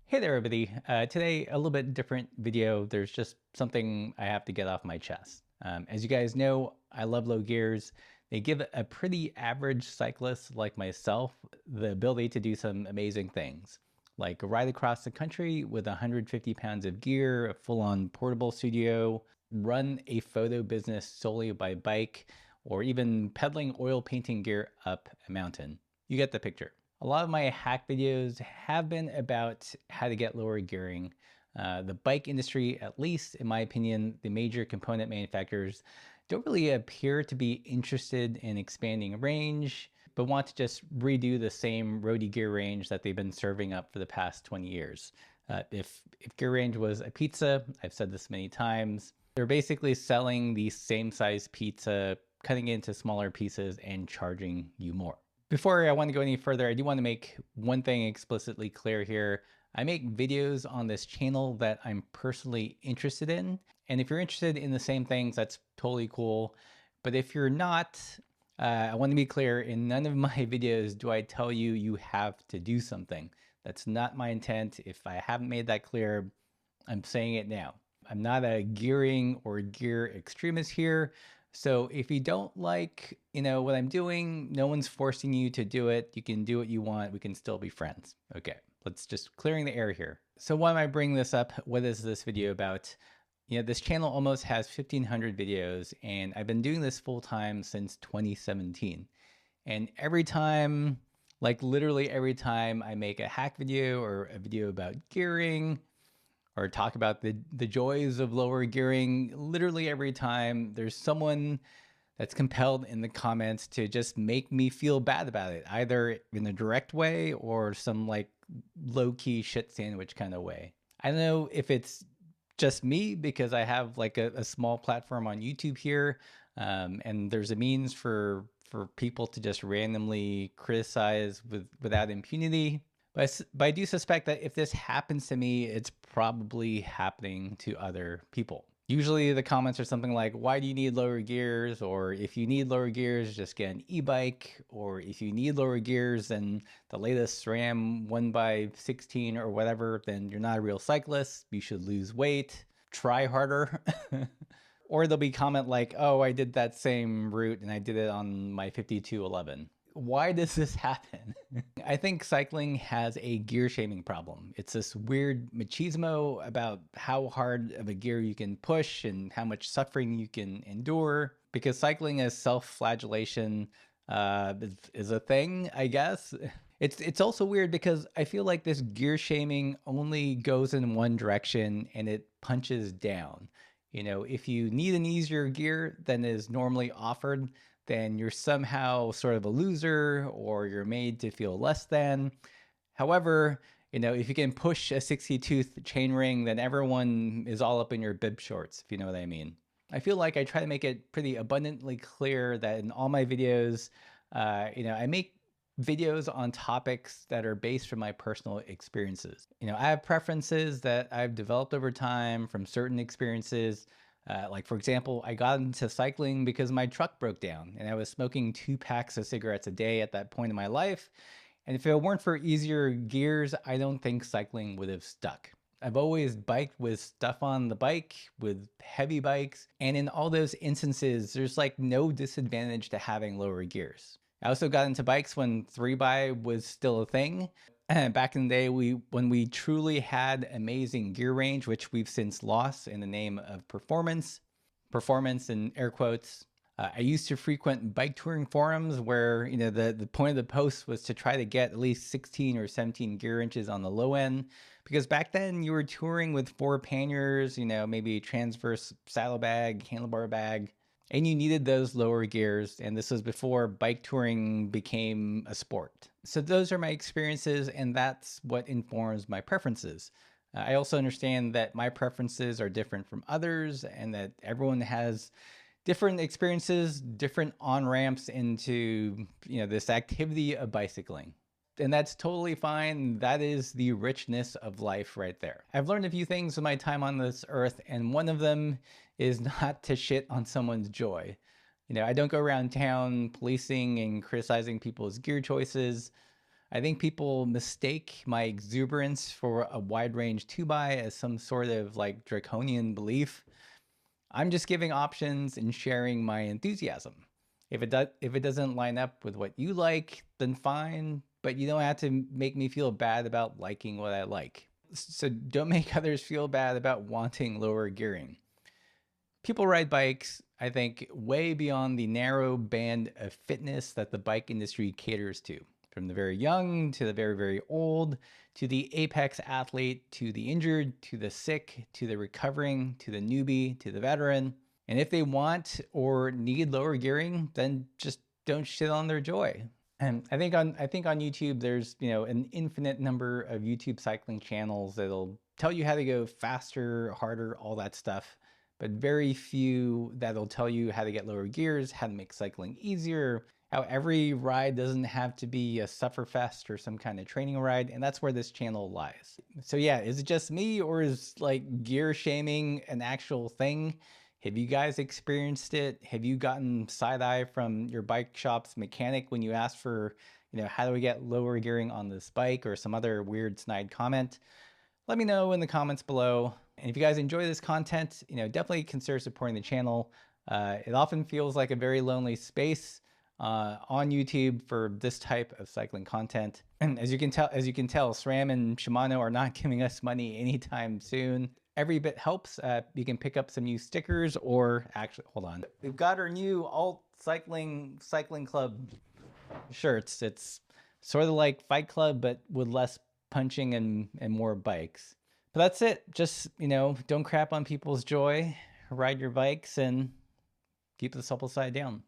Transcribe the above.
Hey there, everybody. Today, a little bit different video. There's just something I have to get off my chest. As you guys know, I love low gears. They give a pretty average cyclist like myself the ability to do some amazing things, like ride across the country with 150 pounds of gear, a full-on portable studio, run a photo business solely by bike, or even pedaling oil painting gear up a mountain. You get the picture. A lot of my hack videos have been about how to get lower gearing. The bike industry, at least in my opinion, the major component manufacturers don't really appear to be interested in expanding range, but want to just redo the same roadie gear range that they've been serving up for the past 20 years. If gear range was a pizza, I've said this many times, they're basically selling the same size pizza, cutting it into smaller pieces and charging you more. Before I want to go any further, I do want to make one thing explicitly clear here. I make videos on this channel that I'm personally interested in. And if you're interested in the same things, that's totally cool. But if you're not, I want to be clear, in none of my videos do I tell you you have to do something. That's not my intent. If I haven't made that clear, I'm saying it now. I'm not a gearing or gear extremist here. So if you don't like, what I'm doing, no one's forcing you to do it. You can do what you want. We can still be friends. Okay, let's just clearing the air here. So why am I bringing this up? What is this video about? This channel almost has 1,500 videos, and I've been doing this full time since 2017. And every time, like literally every time I make a hack video or a video about gearing, or talk about the joys of lower gearing, literally every time there's someone that's compelled in the comments to just make me feel bad about it, either in a direct way or some like low-key shit sandwich kind of way. I don't know if it's just me because I have like a small platform on YouTube here, and there's a means for people to just randomly criticize without impunity. But I do suspect that if this happens to me, it's probably happening to other people. Usually the comments are something like, why do you need lower gears? Or if you need lower gears, just get an e-bike. Or if you need lower gears than the latest SRAM 1x16 or whatever, then you're not a real cyclist. You should lose weight, try harder. Or there'll be comment like, oh, I did that same route and I did it on my 5211. Why does this happen? I think cycling has a gear shaming problem. It's this weird machismo about how hard of a gear you can push and how much suffering you can endure, because cycling as self-flagellation is a thing, I guess. It's also weird because I feel like this gear shaming only goes in one direction and it punches down. If you need an easier gear than is normally offered, then you're somehow sort of a loser or you're made to feel less than. However, if you can push a 60-tooth chainring, then everyone is all up in your bib shorts, if you know what I mean. I feel like I try to make it pretty abundantly clear that in all my videos, I make videos on topics that are based from my personal experiences. I have preferences that I've developed over time from certain experiences. Like, for example, I got into cycling because my truck broke down and I was smoking 2 packs of cigarettes a day at that point in my life. And if it weren't for easier gears, I don't think cycling would have stuck. I've always biked with stuff on the bike, with heavy bikes. And in all those instances, there's like no disadvantage to having lower gears. I also got into bikes when 3x was still a thing. Back in the day, when we truly had amazing gear range, which we've since lost in the name of performance in air quotes. I used to frequent bike touring forums where, the point of the post was to try to get at least 16 or 17 gear inches on the low end. Because back then you were touring with 4 panniers, maybe transverse saddlebag, handlebar bag, and you needed those lower gears. And this was before bike touring became a sport. So those are my experiences, and that's what informs my preferences. I also understand that my preferences are different from others and that everyone has different experiences, different on-ramps into, this activity of bicycling. And that's totally fine. That is the richness of life right there. I've learned a few things in my time on this earth, and one of them is not to shit on someone's joy. I don't go around town policing and criticizing people's gear choices. I think people mistake my exuberance for a wide range 2x as some sort of like draconian belief. I'm just giving options and sharing my enthusiasm. If it doesn't line up with what you like, then fine, but you don't have to make me feel bad about liking what I like. So don't make others feel bad about wanting lower gearing. People ride bikes, I think, way beyond the narrow band of fitness that the bike industry caters to. From the very young to the very, very old, to the apex athlete, to the injured, to the sick, to the recovering, to the newbie, to the veteran. And if they want or need lower gearing, then just don't shit on their joy. And I think on YouTube there's, an infinite number of YouTube cycling channels that'll tell you how to go faster, harder, all that stuff, but very few that'll tell you how to get lower gears, how to make cycling easier, how every ride doesn't have to be a sufferfest or some kind of training ride, and that's where this channel lies. So yeah, is it just me, or is like gear shaming an actual thing? Have you guys experienced it? Have you gotten side-eye from your bike shop's mechanic when you asked for, how do we get lower gearing on this bike, or some other weird snide comment? Let me know in the comments below. And if you guys enjoy this content, definitely consider supporting the channel. It often feels like a very lonely space on YouTube for this type of cycling content. And as you can tell, SRAM and Shimano are not giving us money anytime soon. Every bit helps. You can pick up some new stickers, or actually, hold on. We've got our new Alt Cycling Club shirts. It's sort of like Fight Club, but with less punching and more bikes. But that's it. Just, don't crap on people's joy, ride your bikes, and keep the supple side down.